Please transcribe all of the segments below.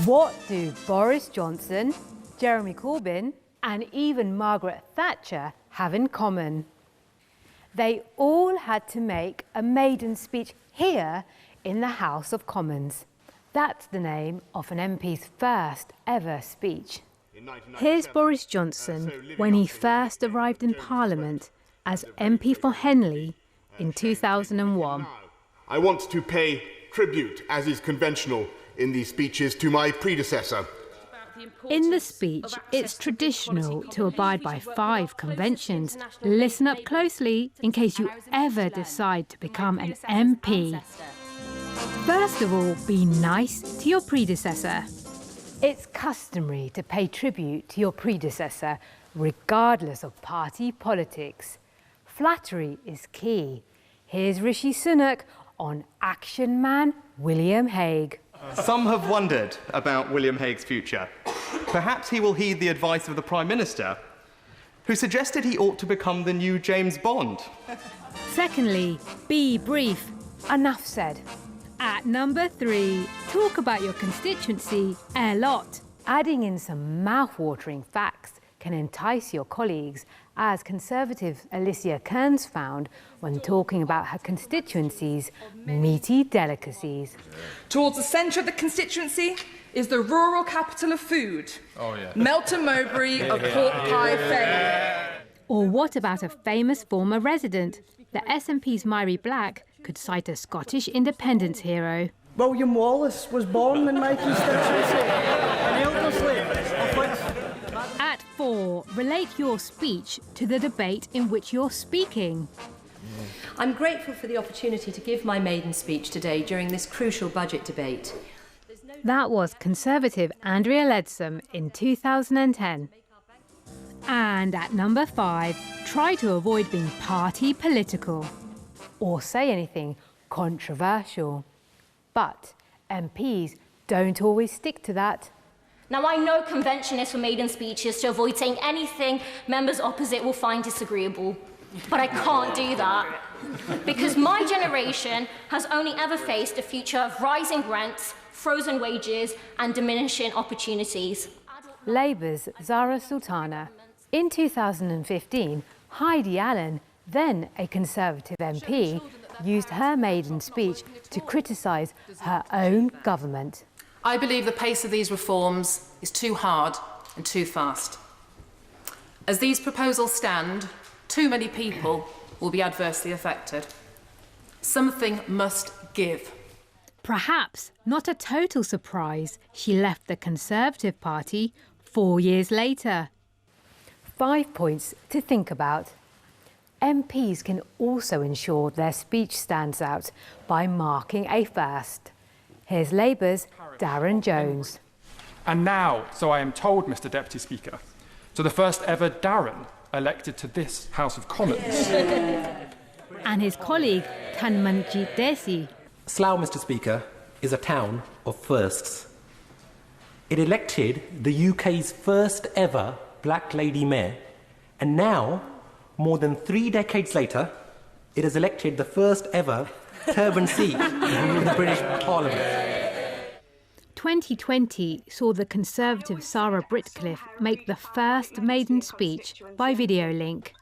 What do Boris Johnson, Jeremy Corbyn and even Margaret Thatcher have in common? They all had to make a maiden speech here in the House of Commons. That's the name of an MP's first ever speech. Here's Boris Johnson when he first arrived in Parliament as MP for Henley in 2001. I want to pay tribute, as is conventional in these speeches, to my predecessor. In the speech, it's traditional to abide by 5 conventions. Listen up closely in case you ever decide to become an MP. First of all, be nice to your predecessor. It's customary to pay tribute to your predecessor, regardless of party politics. Flattery is key. Here's Rishi Sunak on Action Man William Hague. Some have wondered about William Hague's future. Perhaps he will heed the advice of the Prime Minister, who suggested he ought to become the new James Bond. Secondly, be brief. Enough said. At number 3, talk about your constituency a lot. Adding in some mouth-watering facts can entice your colleagues, as Conservative Alicia Kearns found when talking about her constituency's meaty delicacies. Towards the centre of the constituency is the rural capital of food, Melton Mowbray of pork pie fame. Or what about a famous former resident? The SNP's Myrie Black could cite a Scottish independence hero. William Wallace was born in my constituency. At 4, relate your speech to the debate in which you're speaking. I'm grateful for the opportunity to give my maiden speech today during this crucial budget debate. That was Conservative Andrea Leadsom in 2010. And at number 5, try to avoid being party political or say anything controversial. But MPs don't always stick to that. Now, I know convention is for maiden speeches to avoid saying anything members opposite will find disagreeable, but I can't do that because my generation has only ever faced a future of rising rents, frozen wages and diminishing opportunities. Labour's Zara Sultana. In 2015, Heidi Allen, then a Conservative MP, used her maiden speech to criticise her own government. I believe the pace of these reforms is too hard and too fast. As these proposals stand, too many people will be adversely affected. Something must give. Perhaps not a total surprise, she left the Conservative Party 4 years later. 5 points to think about. MPs can also ensure their speech stands out by marking a first. Here's Labour's Darren Jones. And now, so I am told, Mr Deputy Speaker, to the first ever Darren elected to this House of Commons. And his colleague, Kanmanjit Desi. Slough, Mr Speaker, is a town of firsts. It elected the UK's first ever black lady mayor, and now, more than 3 decades later, it has elected the first ever turban Sikh in the British Parliament. 2020 saw the Conservative Sarah Britcliffe make the first maiden speech by video link.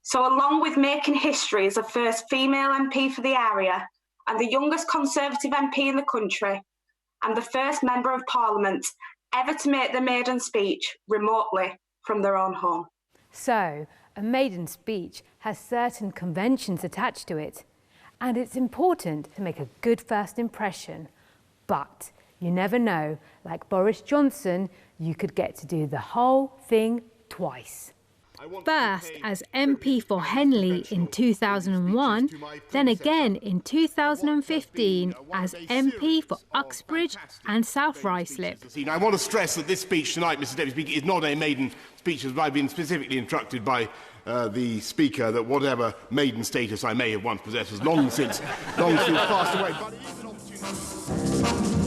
So along with making history as the first female MP for the area and the youngest Conservative MP in the country and the first Member of Parliament ever to make the maiden speech remotely from their own home. So, a maiden speech has certain conventions attached to it, and it's important to make a good first impression. But you never know, like Boris Johnson, you could get to do the whole thing twice. First as MP for Henley in 2001, then again in 2015 as MP for Uxbridge and South Ruislip. I want to stress that this speech tonight, Mr Deputy Speaker, is not a maiden speech, as I've been specifically instructed by the Speaker that whatever maiden status I may have once possessed has long since passed away. But it is an opportunity.